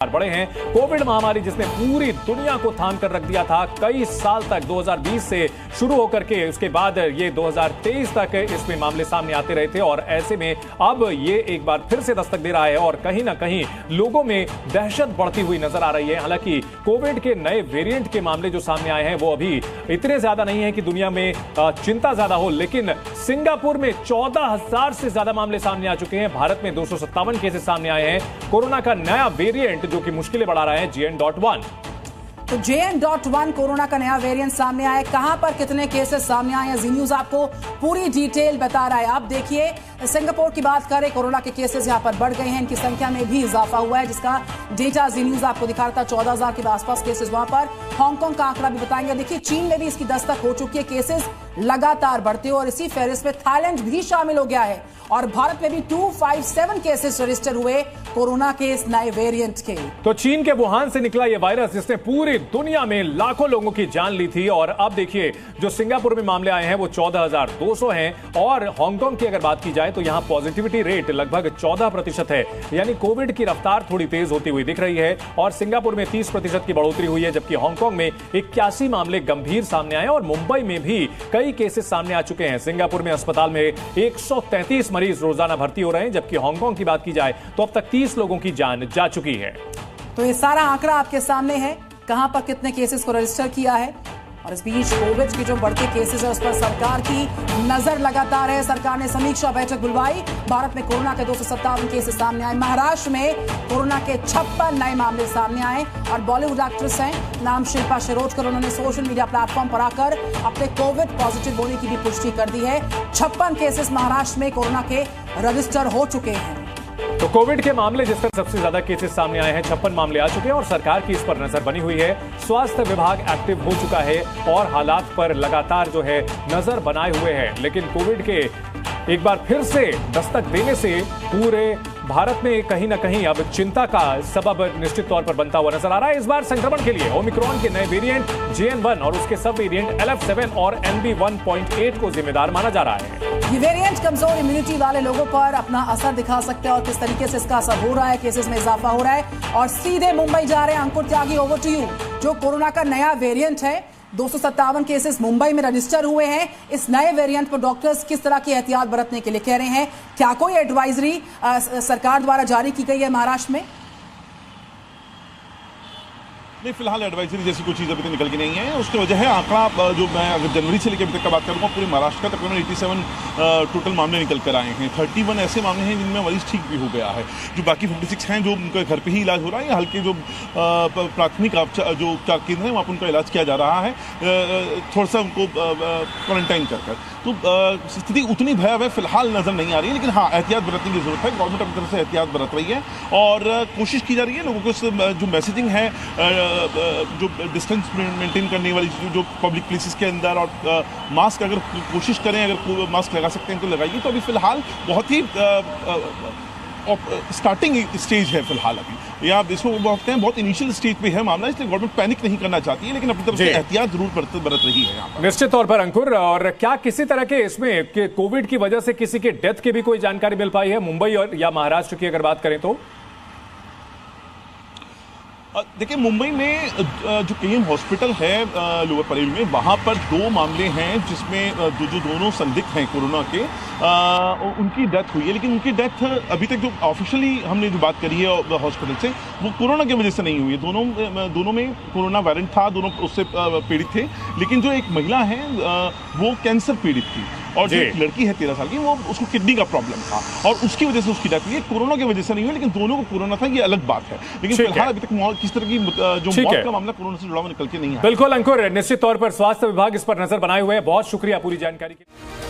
बड़े हैं। कोविड महामारी जिसने पूरी दुनिया को थाम कर रख दिया था कई साल तक, 2020 से शुरू होकर के उसके बाद ये 2023 तक इसमें मामले सामने आते रहे थे और ऐसे में अब ये एक बार फिर से दस्तक दे रहा है और कहीं ना कहीं लोगों में दहशत बढ़ती हुई नजर आ रही है। हालांकि कोविड के नए वेरिएंट के मामले जो सामने आए हैं वो अभी इतने ज्यादा नहीं है कि दुनिया में चिंता ज्यादा हो, लेकिन सिंगापुर में 14,000 से ज्यादा मामले सामने आ चुके हैं। भारत में 257 केसेस सामने आए हैं। कोरोना का नया वेरिएंट जो कि मुश्किलें बढ़ा रहा है, JN.1। तो JN.1 कोरोना का नया वेरिएंट सामने आया। कहां पर कितने केसेस सामने आए हैं, जी न्यूज आपको पूरी डिटेल बता रहा है। आप देखिए, सिंगापुर की बात करें, कोरोना के केसेस यहां पर बढ़ गए हैं, इनकी संख्या में भी इजाफा हुआ है, जिसका डेटा जी न्यूज आपको दिखा रहा था। 14,000 के आसपास केसेस वहां पर। हांगकांग का आंकड़ा भी बताएंगे। देखिए, चीन में भी इसकी दस्तक हो चुकी है, केसेस लगातार बढ़ते हो और इसी फहरिस्त में थाईलैंड भी शामिल हो गया है और भारत में भी 257 केसेस रजिस्टर हुए कोरोना के इस नए वेरिएंट के। तो चीन के वुहान से निकला यह वायरस जिसने पूरी दुनिया में लाखों लोगों की जान ली थी और अब देखिए जो सिंगापुर में मामले आए हैं वो 14,200 हैं और हांगकांग की अगर बात की जाए तो यहां पॉजिटिविटी रेट लगभग 14% है, यानी कोविड की रफ्तार थोड़ी तेज होती हुई दिख रही है और सिंगापुर में 30% की बढ़ोतरी हुई है, जबकि हांगकांग में 81 मामले गंभीर सामने आए और मुंबई में भी कई केसेस सामने आ चुके हैं। सिंगापुर में अस्पताल में 133 मरीज रोजाना भर्ती हो रहे हैं, जबकि हांगकांग की बात की जाए तो अब तक 30 लोगों की जान जा चुकी है। तो ये सारा आंकड़ा आपके सामने है, कहां पर कितने केसेस को रजिस्टर किया है और इस बीच कोविड के जो बढ़ते केसेस है उस पर सरकार की नजर लगातार है। सरकार ने समीक्षा बैठक बुलवाई। भारत में कोरोना के 257 केसेस सामने आए। महाराष्ट्र में कोरोना के 56 नए मामले सामने आए और बॉलीवुड एक्ट्रेस हैं, नाम शिल्पा शिरोडकर, उन्होंने सोशल मीडिया प्लेटफॉर्म पर आकर अपने कोविड पॉजिटिव होने की भी पुष्टि कर दी है। 56 केसेस महाराष्ट्र में कोरोना के रजिस्टर हो चुके हैं। तो कोविड के मामले जिस पर सबसे ज्यादा केसेस सामने आए हैं, 56 मामले आ चुके हैं और सरकार की इस पर नजर बनी हुई है। स्वास्थ्य विभाग एक्टिव हो चुका है और हालात पर लगातार जो है नजर बनाए हुए है, लेकिन कोविड के एक बार फिर से दस्तक देने से पूरे भारत में कहीं ना कहीं अब चिंता का सबब निश्चित तौर पर बनता हुआ नजर आ रहा है। इस बार संक्रमण के लिए ओमिक्रॉन के नए वेरिएंट JN.1 और उसके सब वेरिएंट LF7 और NB1.8 को जिम्मेदार माना जा रहा है। ये वेरिएंट कमजोर इम्यूनिटी वाले लोगों पर अपना असर दिखा सकते हैं और किस तरीके से इसका असर हो रहा है, केसेस में इजाफा हो रहा है। और सीधे मुंबई जा रहे हैं Ankur Tyagi, over to you. जो कोरोना का नया वेरिएंट है, 257 केसेस मुंबई में रजिस्टर हुए हैं। इस नए वेरिएंट पर डॉक्टर्स किस तरह की एहतियात बरतने के लिए कह रहे हैं? क्या कोई एडवाइजरी सरकार द्वारा जारी की गई है महाराष्ट्र में? नहीं, फिलहाल एडवाइजरी जैसी कोई चीज़ अभी तक निकल के नहीं है। उसकी वजह है आंकड़ा जो मैं अगर जनवरी से लेकर अभी तक का बात करूँगा, पूरे महाराष्ट्र का तकरीबन 87 टोटल मामले निकल कर आए हैं। 31 ऐसे मामले हैं जिनमें मरीज ठीक भी हो गया है। जो बाकी 56 हैं जो उनका घर पे ही इलाज हो रहा है या हल्के जो प्राथमिक जो उपचार केंद्र हैं वहाँ पर उनका इलाज किया जा रहा है, थोड़ा सा उनको क्वारंटाइन कर। तो स्थिति उतनी भयावह फिलहाल नजर नहीं आ रही है, लेकिन हाँ, एहतियात बरतने की जरूरत है। गवर्नमेंट अपनी तरफ से एहतियात बरत रही है और कोशिश की जा रही है लोगों को जो मैसेजिंग है, जो डिस्टेंस मेंटेन करने वाली जो पब्लिक प्लेसेस के अंदर और मास्क अगर कोशिश करें, अगर मास्क लगा सकते हैं तो लगाइए। तो अभी फिलहाल बहुत ही स्टार्टिंग स्टेज है फिलहाल अभी, या आप इसको बोलते हैं बहुत इनिशियल स्टेज पे है मामला, इसलिए गवर्नमेंट पैनिक नहीं करना चाहती है, लेकिन अपनी तरफ से एहतियात जरूर बरत रही है यहाँ पर। निश्चित तौर पर अंकुर, और क्या किसी तरह के इसमें कि कोविड की वजह से किसी के डेथ की भी कोई जानकारी मिल पाई है मुंबई और या महाराष्ट्र की अगर बात करें तो? देखिए, मुंबई में जो KM हॉस्पिटल है लोअर परेल में, वहाँ पर 2 मामले हैं जिसमें जो दोनों संदिग्ध हैं कोरोना के, उनकी डेथ हुई है। लेकिन उनकी डेथ अभी तक जो ऑफिशियली हमने जो बात करी है हॉस्पिटल से, वो कोरोना की वजह से नहीं हुई है। दोनों में कोरोना वायरेंट था, दोनों उससे पीड़ित थे। लेकिन जो एक महिला है वो कैंसर पीड़ित थी और जो एक लड़की है 13 साल की, वो उसको किडनी का प्रॉब्लम था और उसकी वजह से उसकी डेथ हुई है। कोरोना की वजह से नहीं हुई, लेकिन दोनों को कोरोना था, ये अलग बात है। लेकिन फिलहाल अभी तक किस तरह की जो मौत का मामला कोरोना से जुड़ा हुआ निकल के नहीं आया। बिल्कुल अंकुर, निश्चित तौर पर स्वास्थ्य विभाग इस पर नजर बनाए हुए है। बहुत शुक्रिया पूरी जानकारी के लिए।